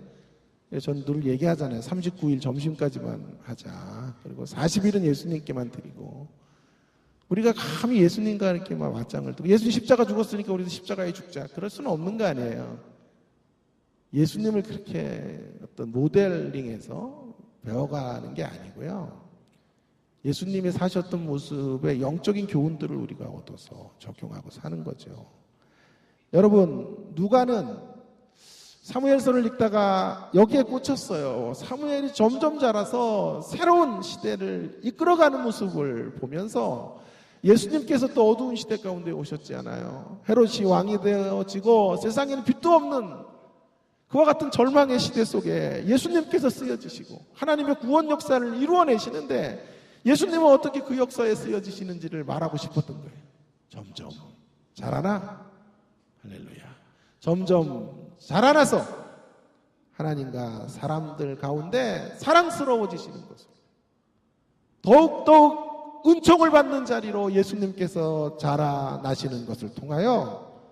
전 늘 얘기하잖아요. 39일 점심까지만 하자. 그리고 40일은 예수님께만 드리고. 우리가 감히 예수님과 이렇게 막 맞짱을 뜨고 예수님 십자가 죽었으니까 우리도 십자가에 죽자. 그럴 수는 없는 거 아니에요. 예수님을 그렇게 어떤 모델링해서 배워가는 게 아니고요. 예수님이 사셨던 모습의 영적인 교훈들을 우리가 얻어서 적용하고 사는 거죠. 여러분, 누가는 사무엘서를 읽다가 여기에 꽂혔어요. 사무엘이 점점 자라서 새로운 시대를 이끌어가는 모습을 보면서 예수님께서 또 어두운 시대 가운데 오셨지 않아요. 헤롯이 왕이 되어지고 세상에는 빛도 없는 그와 같은 절망의 시대 속에 예수님께서 쓰여지시고 하나님의 구원 역사를 이루어내시는데 예수님은 어떻게 그 역사에 쓰여지시는지를 말하고 싶었던 거예요. 점점 자라나? 할렐루야. 점점 자라나서 하나님과 사람들 가운데 사랑스러워지시는 것으로 더욱더욱 은총을 받는 자리로 예수님께서 자라나시는 것을 통하여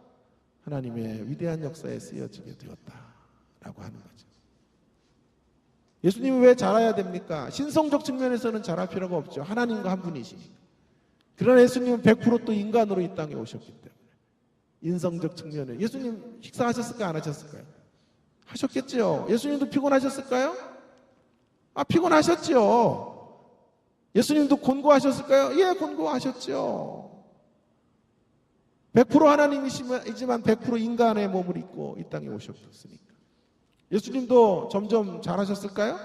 하나님의 위대한 역사에 쓰여지게 되었다라고 하는 거죠. 예수님이 왜 자라야 됩니까? 신성적 측면에서는 자랄 필요가 없죠. 하나님과 한 분이시니까. 그러나 예수님은 100% 또 인간으로 이 땅에 오셨기 때문에 인성적 측면에 예수님 식사하셨을까요? 안 하셨을까요? 하셨겠죠. 예수님도 피곤하셨을까요? 피곤하셨죠. 예수님도 곤고하셨을까요? 예, 곤고하셨죠. 100% 하나님이지만 100% 인간의 몸을 입고 이 땅에 오셨으니까. 예수님도 점점 자라셨을까요?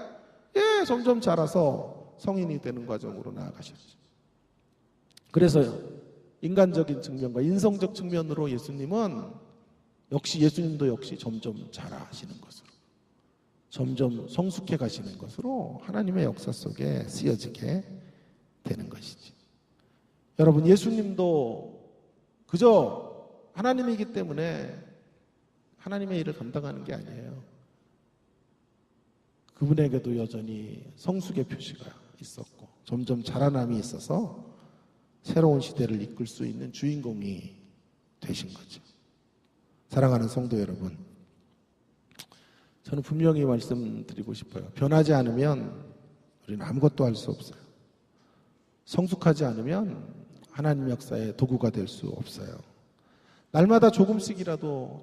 예, 점점 자라서 성인이 되는 과정으로 나아가셨죠. 그래서요, 인간적인 측면과 인성적 측면으로 예수님도 역시 점점 자라시는 것으로, 점점 성숙해 가시는 것으로 하나님의 역사 속에 쓰여지게 되는 것이지. 여러분, 예수님도 그저 하나님이기 때문에 하나님의 일을 감당하는 게 아니에요. 그분에게도 여전히 성숙의 표시가 있었고 점점 자라남이 있어서 새로운 시대를 이끌 수 있는 주인공이 되신 거죠. 사랑하는 성도 여러분, 저는 분명히 말씀드리고 싶어요. 변하지 않으면 우리는 아무것도 할 수 없어요. 성숙하지 않으면 하나님 역사의 도구가 될 수 없어요. 날마다 조금씩이라도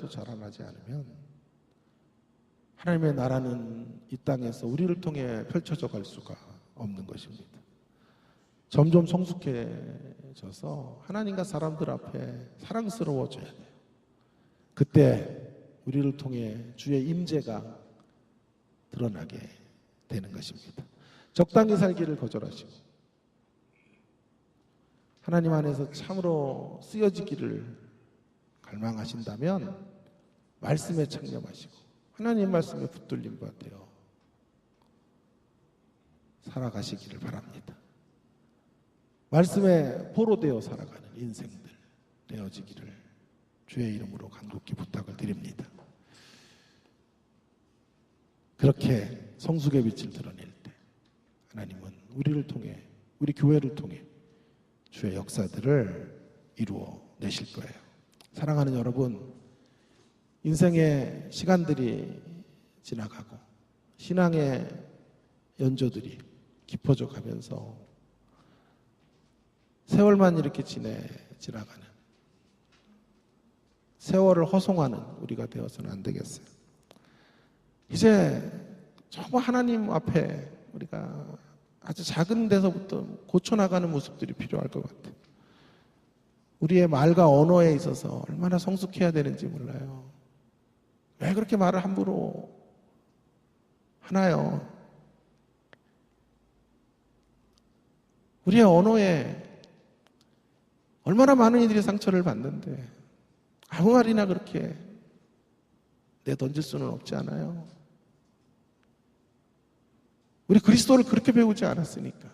자라나지 않으면 하나님의 나라는 이 땅에서 우리를 통해 펼쳐져 갈 수가 없는 것입니다. 점점 성숙해져서 하나님과 사람들 앞에 사랑스러워져야 돼요. 그때 우리를 통해 주의 임재가 드러나게 되는 것입니다. 적당히 살기를 거절하시고 하나님 안에서 참으로 쓰여지기를 갈망하신다면 말씀에 창념하시고 하나님 말씀에 붙들림 받되어 살아가시기를 바랍니다. 말씀에 포로되어 살아가는 인생들 되어지기를 주의 이름으로 간곡히 부탁을 드립니다. 그렇게 성숙의 빛을 드러낼 때 하나님은 우리를 통해, 우리 교회를 통해 주의 역사들을 이루어 내실 거예요. 사랑하는 여러분, 인생의 시간들이 지나가고 신앙의 연조들이 깊어져 가면서 세월만 이렇게 지나가는, 세월을 허송하는 우리가 되어서는 안 되겠어요. 이제 정말 하나님 앞에 우리가 아주 작은 데서부터 고쳐나가는 모습들이 필요할 것 같아요. 우리의 말과 언어에 있어서 얼마나 성숙해야 되는지 몰라요. 왜 그렇게 말을 함부로 하나요? 우리의 언어에 얼마나 많은 이들이 상처를 받는데 아무 말이나 그렇게 내던질 수는 없지 않아요? 우리 그리스도를 그렇게 배우지 않았으니까.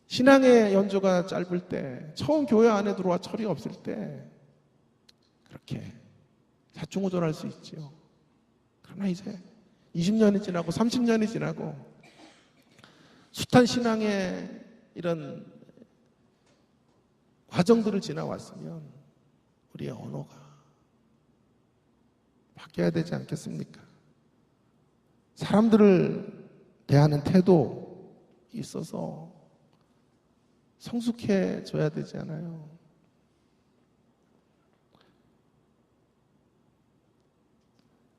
신앙의 연조가 짧을 때, 처음 교회 안에 들어와 철이 없을 때 그렇게 좌충우돌할 수 있지요. 그러나 이제 20년이 지나고 30년이 지나고 숱한 신앙의 이런 과정들을 지나왔으면 우리의 언어가 바뀌어야 되지 않겠습니까? 사람들을 대하는 태도 있어서 성숙해져야 되지 않아요?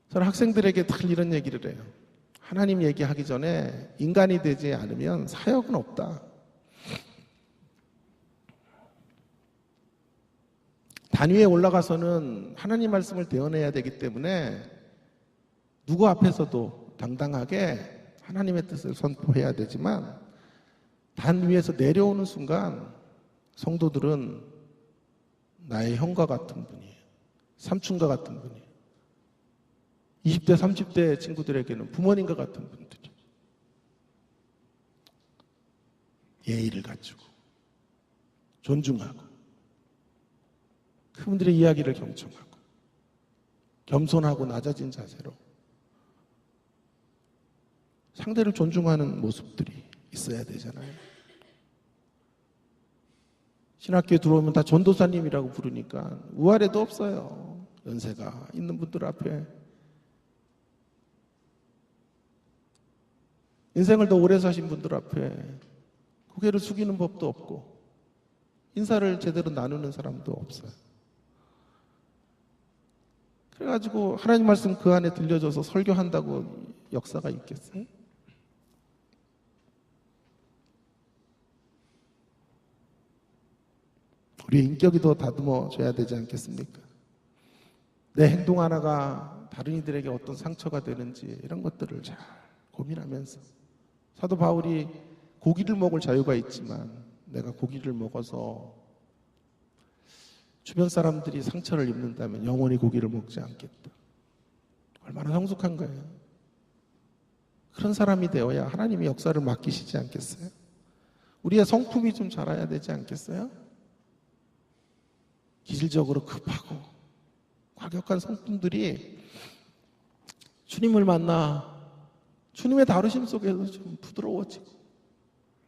저는 학생들에게 늘 이런 얘기를 해요. 하나님 얘기하기 전에 인간이 되지 않으면 사역은 없다. 단위에 올라가서는 하나님 말씀을 대언해야 되기 때문에 누구 앞에서도 당당하게 하나님의 뜻을 선포해야 되지만 단 위에서 내려오는 순간 성도들은 나의 형과 같은 분이에요. 삼촌과 같은 분이에요. 20대, 30대 친구들에게는 부모님과 같은 분들이 예의를 갖추고 존중하고 그분들의 이야기를 경청하고 겸손하고 낮아진 자세로 상대를 존중하는 모습들이 있어야 되잖아요. 신학교에 들어오면 다 전도사님이라고 부르니까 우아래도 없어요. 연세가 있는 분들 앞에 인생을 더 오래 사신 분들 앞에 고개를 숙이는 법도 없고 인사를 제대로 나누는 사람도 없어요. 그래가지고 하나님 말씀 그 안에 들려줘서 설교한다고 역사가 있겠어요? 우리의 인격이 더 다듬어져야 되지 않겠습니까? 내 행동 하나가 다른 이들에게 어떤 상처가 되는지 이런 것들을 잘 고민하면서 사도 바울이 고기를 먹을 자유가 있지만 내가 고기를 먹어서 주변 사람들이 상처를 입는다면 영원히 고기를 먹지 않겠다. 얼마나 성숙한 거예요. 그런 사람이 되어야 하나님이 역사를 맡기시지 않겠어요? 우리의 성품이 좀 자라야 되지 않겠어요? 기질적으로 급하고 과격한 성품들이 주님을 만나 주님의 다루심 속에서 좀 부드러워지고,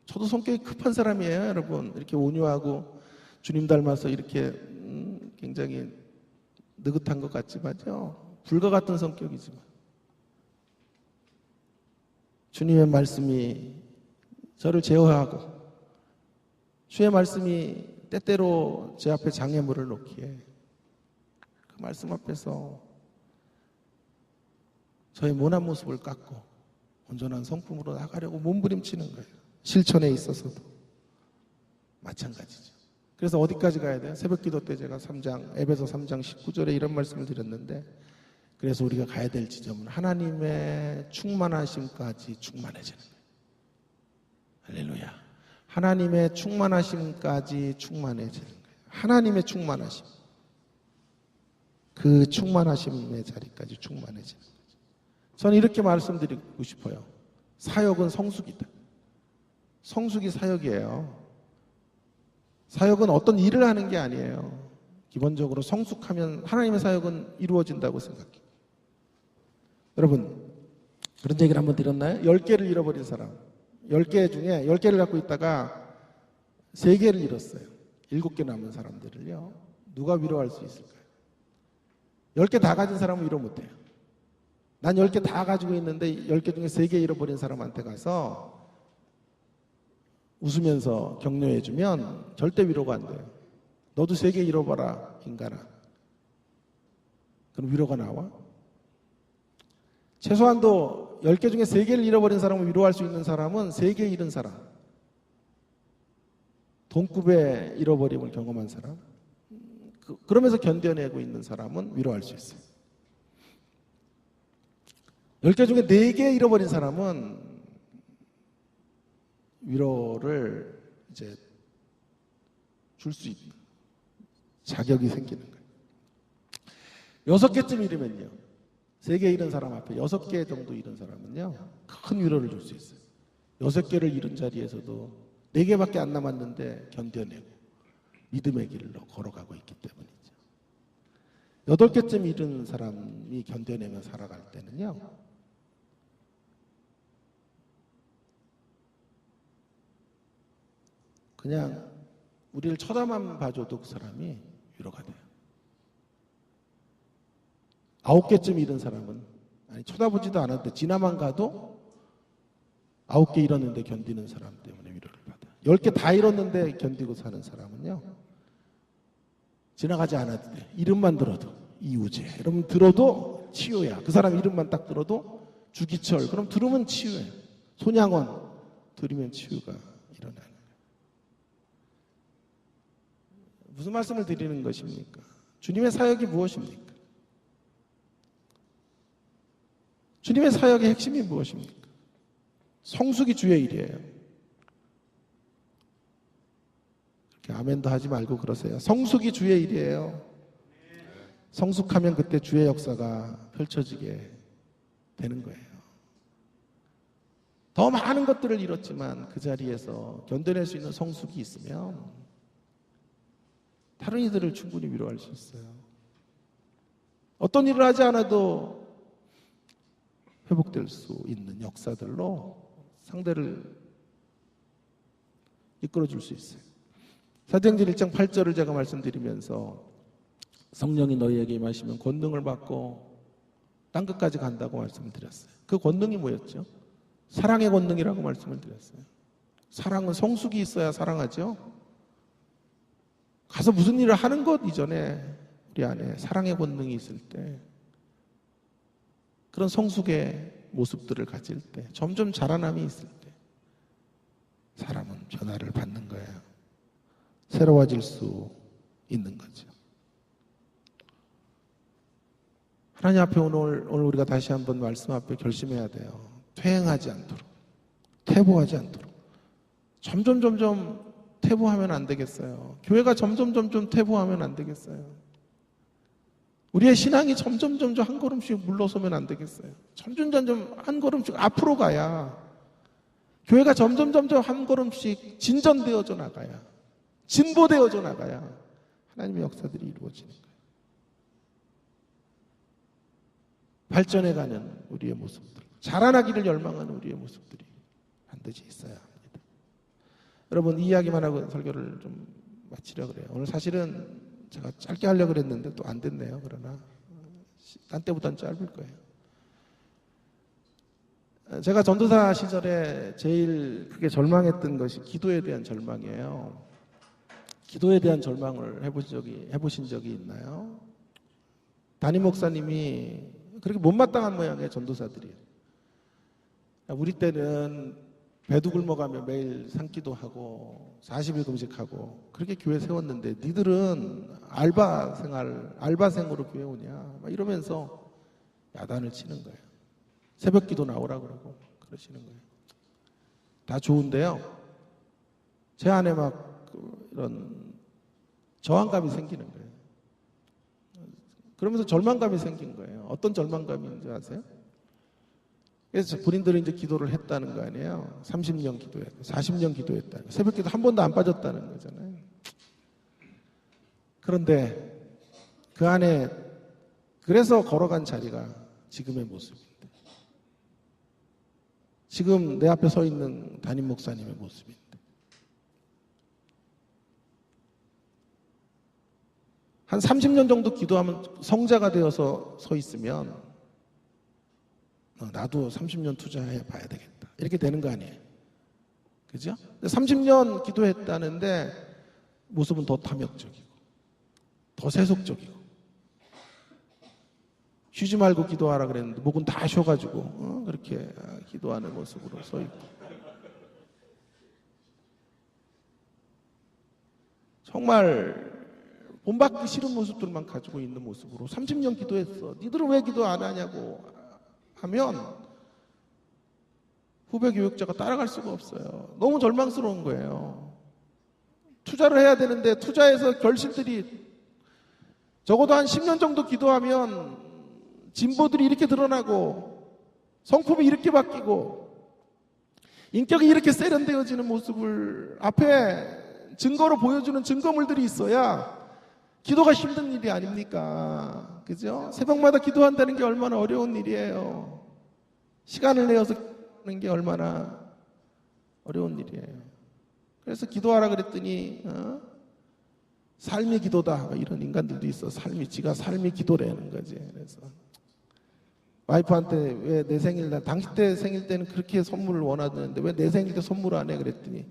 저도 성격이 급한 사람이에요, 여러분. 이렇게 온유하고 주님 닮아서 이렇게 굉장히 느긋한 것 같지만요, 불과 같은 성격이지만 주님의 말씀이 저를 제어하고 주의 말씀이 때때로 제 앞에 장애물을 놓기에 그 말씀 앞에서 저의 모난 모습을 깎고 온전한 성품으로 나가려고 몸부림치는 거예요. 실천에 있어서도 마찬가지죠. 그래서 어디까지 가야 돼요? 새벽기도 때 제가 에베소 3장 19절에 이런 말씀을 드렸는데, 그래서 우리가 가야 될 지점은 하나님의 충만하심까지 충만해지는 거예요. 할렐루야. 하나님의 충만하심까지 충만해지는 거예요. 하나님의 충만하심, 그 충만하심의 자리까지 충만해지는 거죠. 저는 이렇게 말씀드리고 싶어요. 사역은 성숙이다. 성숙이 사역이에요. 사역은 어떤 일을 하는 게 아니에요. 기본적으로 성숙하면 하나님의 사역은 이루어진다고 생각해요. 여러분, 그런 얘기를 한번 드렸나요? 10개를 잃어버린 사람, 10개 중에 10개를 갖고 있다가 3개를 잃었어요. 7개 남은 사람들을요, 누가 위로할 수 있을까요? 10개 다 가진 사람은 위로 못해요. 난 10개 다 가지고 있는데 10개 중에 3개 잃어버린 사람한테 가서 웃으면서 격려해주면 절대 위로가 안 돼요. 너도 3개 잃어봐라, 인간아. 그럼 위로가 나와? 최소한도 10개 중에 3개를 잃어버린 사람을 위로할 수 있는 사람은 3개 잃은 사람, 돈급의 잃어버림을 경험한 사람, 그러면서 견뎌내고 있는 사람은 위로할 수 있어요. 10개 중에 4개 잃어버린 사람은 위로를 이제 줄 수 있는 자격이 생기는 거예요. 6개쯤 잃으면요, 3개 잃은 사람 앞에 6개 정도 잃은 사람은요, 큰 위로를 줄 수 있어요. 6개를 잃은 자리에서도 4개밖에 안 남았는데 견뎌내고 믿음의 길로 걸어가고 있기 때문이죠. 8개쯤 잃은 사람이 견뎌내며 살아갈 때는요, 그냥 우리를 쳐다만 봐줘도 그 사람이 위로가 돼요. 9개쯤 잃은 사람은, 아니 쳐다보지도 않았는데 지나만 가도 9개 잃었는데 견디는 사람 때문에 위로를 받아. 10개 다 잃었는데 견디고 사는 사람은요, 지나가지 않아도 돼. 이름만 들어도 이우재, 여러분 들어도 치유야. 그 사람 이름만 딱 들어도 주기철, 그럼 들으면 치유해. 손양원 들으면 치유가 일어나는 거예요. 무슨 말씀을 드리는 것입니까? 주님의 사역이 무엇입니까? 주님의 사역의 핵심이 무엇입니까? 성숙이 주의 일이에요. 그렇게 아멘도 하지 말고 그러세요. 성숙이 주의 일이에요. 성숙하면 그때 주의 역사가 펼쳐지게 되는 거예요. 더 많은 것들을 잃었지만 그 자리에서 견뎌낼 수 있는 성숙이 있으면 다른 이들을 충분히 위로할 수 있어요. 어떤 일을 하지 않아도 회복될 수 있는 역사들로 상대를 이끌어줄 수 있어요. 사도행전 1장 8절을 제가 말씀드리면서 성령이 너희에게 임하시면 권능을 받고 땅끝까지 간다고 말씀을 드렸어요. 그 권능이 뭐였죠? 사랑의 권능이라고 말씀을 드렸어요. 사랑은 성숙이 있어야 사랑하죠. 가서 무슨 일을 하는 것 이전에 우리 안에 사랑의 권능이 있을 때, 그런 성숙의 모습들을 가질 때, 점점 자라남이 있을 때 사람은 변화를 받는 거예요. 새로워질 수 있는 거죠. 하나님 앞에 오늘 우리가 다시 한번 말씀 앞에 결심해야 돼요. 퇴행하지 않도록, 퇴보하지 않도록. 점점 퇴보하면 안 되겠어요. 교회가 점점 퇴보하면 안 되겠어요. 우리의 신앙이 점점 한 걸음씩 물러서면 안 되겠어요. 점점 한 걸음씩 앞으로 가야, 교회가 점점 한 걸음씩 진전되어져 나가야, 진보되어져 나가야 하나님의 역사들이 이루어지는 거예요. 발전해가는 우리의 모습들, 자라나기를 열망하는 우리의 모습들이 반드시 있어야 합니다. 여러분, 이 이야기만 하고 설교를 좀 마치려고 그래요. 오늘 사실은 제가 짧게 하려고 그랬는데 또 안 됐네요. 그러나 딴 때보다는 짧을 거예요. 제가 전도사 시절에 제일 크게 절망했던 것이 기도에 대한 절망이에요. 기도에 대한 절망을 해보신 적이 있나요? 담임 목사님이 그렇게 못마땅한 모양의 전도사들이에요. 우리 때는 배도 굶어가며 매일 산기도하고 40일 금식하고 그렇게 교회 세웠는데 니들은 알바생으로 교회 오냐 막 이러면서 야단을 치는 거예요. 새벽기도 나오라 그러고 그러시는 거예요. 다 좋은데요, 제 안에 막 이런 저항감이 생기는 거예요. 그러면서 절망감이 생긴 거예요. 어떤 절망감인지 아세요? 그래서 본인들은 이제 기도를 했다는 거 아니에요. 30년 기도했고 40년 기도했다는 거. 새벽 기도 한 번도 안 빠졌다는 거잖아요. 그런데 그 안에 그래서 걸어간 자리가 지금의 모습인데, 지금 내 앞에 서 있는 담임 목사님의 모습인데, 한 30년 정도 기도하면 성자가 되어서 서 있으면 나도 30년 투자해 봐야 되겠다 이렇게 되는 거 아니에요. 그죠? 30년 기도했다는데 모습은 더 탐욕적이고 더 세속적이고, 쉬지 말고 기도하라 그랬는데 목은 다 쉬어가지고 그렇게 기도하는 모습으로 서 있고, 정말 본받기 싫은 모습들만 가지고 있는 모습으로 30년 기도했어. 니들은 왜 기도 안 하냐고 하면 후배 교육자가 따라갈 수가 없어요. 너무 절망스러운 거예요. 투자를 해야 되는데 투자해서 결실들이 적어도 한 10년 정도 기도하면 진보들이 이렇게 드러나고 성품이 이렇게 바뀌고 인격이 이렇게 세련되어지는 모습을 앞에 증거로 보여주는 증거물들이 있어야 기도가 힘든 일이 아닙니까? 그죠? 새벽마다 기도한다는 게 얼마나 어려운 일이에요. 시간을 내어서 하는 게 얼마나 어려운 일이에요. 그래서 기도하라 그랬더니 삶이 기도다 이런 인간들도 있어. 지가 삶이 기도라는 거지. 그래서 와이프한테 왜 내 생일 날 당신 때 생일 때는 그렇게 선물을 원하는데 왜 내 생일 때 선물 안 해? 그랬더니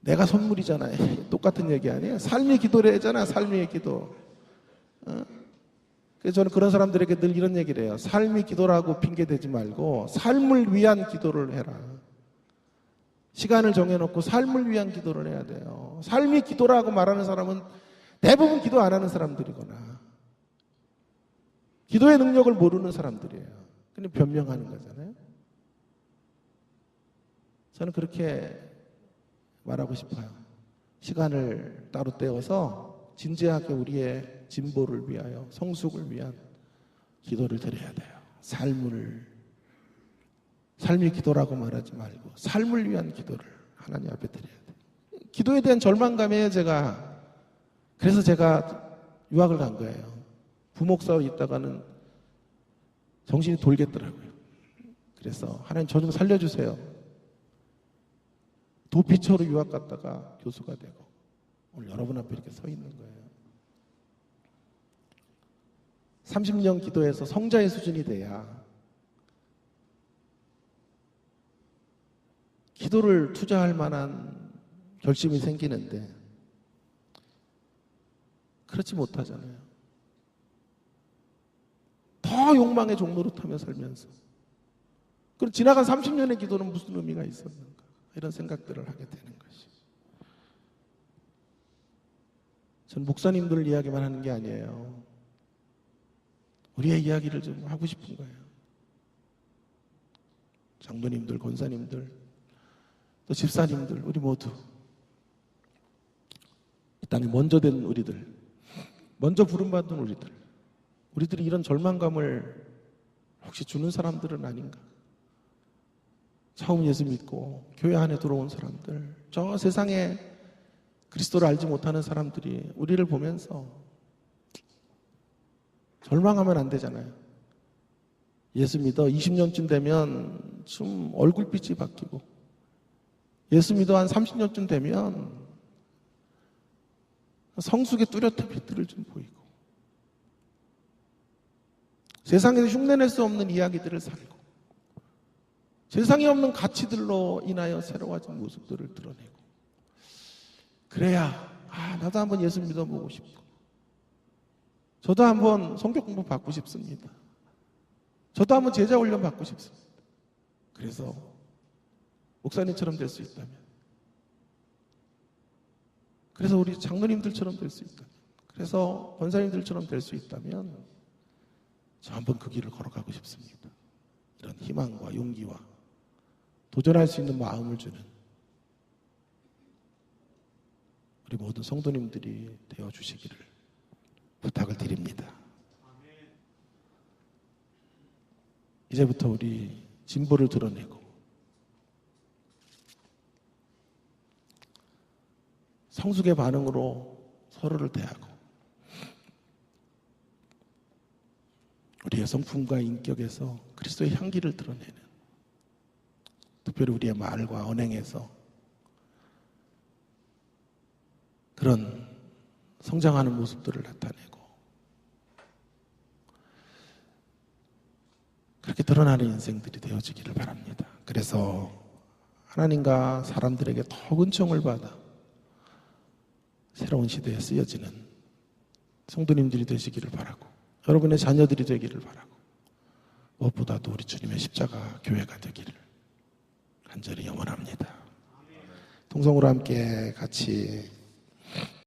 내가 선물이잖아요. 똑같은 얘기 아니에요? 삶의 기도를 하잖아. 삶의 기도. 그래서 저는 그런 사람들에게 늘 이런 얘기를 해요. 삶의 기도라고 핑계대지 말고 삶을 위한 기도를 해라. 시간을 정해놓고 삶을 위한 기도를 해야 돼요. 삶의 기도라고 말하는 사람은 대부분 기도 안 하는 사람들이거나 기도의 능력을 모르는 사람들이에요. 근데 변명하는 거잖아요. 저는 그렇게 말하고 싶어요. 시간을 따로 떼어서 진지하게 우리의 진보를 위하여 성숙을 위한 기도를 드려야 돼요. 삶의 기도라고 말하지 말고 삶을 위한 기도를 하나님 앞에 드려야 돼요. 기도에 대한 절망감이에요. 그래서 제가 유학을 간 거예요. 부목사로 있다가는 정신이 돌겠더라고요. 그래서 하나님 저 좀 살려주세요. 도피처로 유학 갔다가 교수가 되고 오늘 여러분 앞에 이렇게 서 있는 거예요. 30년 기도해서 성자의 수준이 돼야 기도를 투자할 만한 결심이 생기는데 그렇지 못하잖아요. 더 욕망의 종로로 타며 살면서 그럼 지나간 30년의 기도는 무슨 의미가 있었는가 이런 생각들을 하게 되는 것이. 전 목사님들 이야기만 하는 게 아니에요. 우리의 이야기를 좀 하고 싶은 거예요. 장로님들, 권사님들, 또 집사님들, 우리 모두 이 땅에 먼저 된 우리들, 먼저 부름받은 우리들이 이런 절망감을 혹시 주는 사람들은 아닌가? 처음 예수 믿고 교회 안에 들어온 사람들, 저 세상에 그리스도를 알지 못하는 사람들이 우리를 보면서 절망하면 안 되잖아요. 예수 믿어 20년쯤 되면 좀 얼굴빛이 바뀌고 예수 믿어 한 30년쯤 되면 성숙의 뚜렷한 빛들을 좀 보이고 세상에서 흉내낼 수 없는 이야기들을 살고 세상에 없는 가치들로 인하여 새로워진 모습들을 드러내고 그래야 나도 한번 예수 믿어보고 싶고 저도 한번 성경 공부 받고 싶습니다. 저도 한번 제자 훈련 받고 싶습니다. 그래서 목사님처럼 될 수 있다면 그래서 우리 장로님들처럼 될 수 있다면 그래서 권사님들처럼 될 수 있다면 저 한번 그 길을 걸어가고 싶습니다. 이런 희망과 용기와 도전할 수 있는 마음을 주는 우리 모든 성도님들이 되어주시기를 부탁을 드립니다. 이제부터 우리 진보를 드러내고 성숙의 반응으로 서로를 대하고 우리의 성품과 인격에서 그리스도의 향기를 드러내는 특별히 우리의 말과 언행에서 그런 성장하는 모습들을 나타내고 그렇게 드러나는 인생들이 되어지기를 바랍니다. 그래서 하나님과 사람들에게 더 은총을 받아 새로운 시대에 쓰여지는 성도님들이 되시기를 바라고 여러분의 자녀들이 되기를 바라고 무엇보다도 우리 주님의 십자가 교회가 되기를 간절히 염원합니다. 통성으로 함께 같이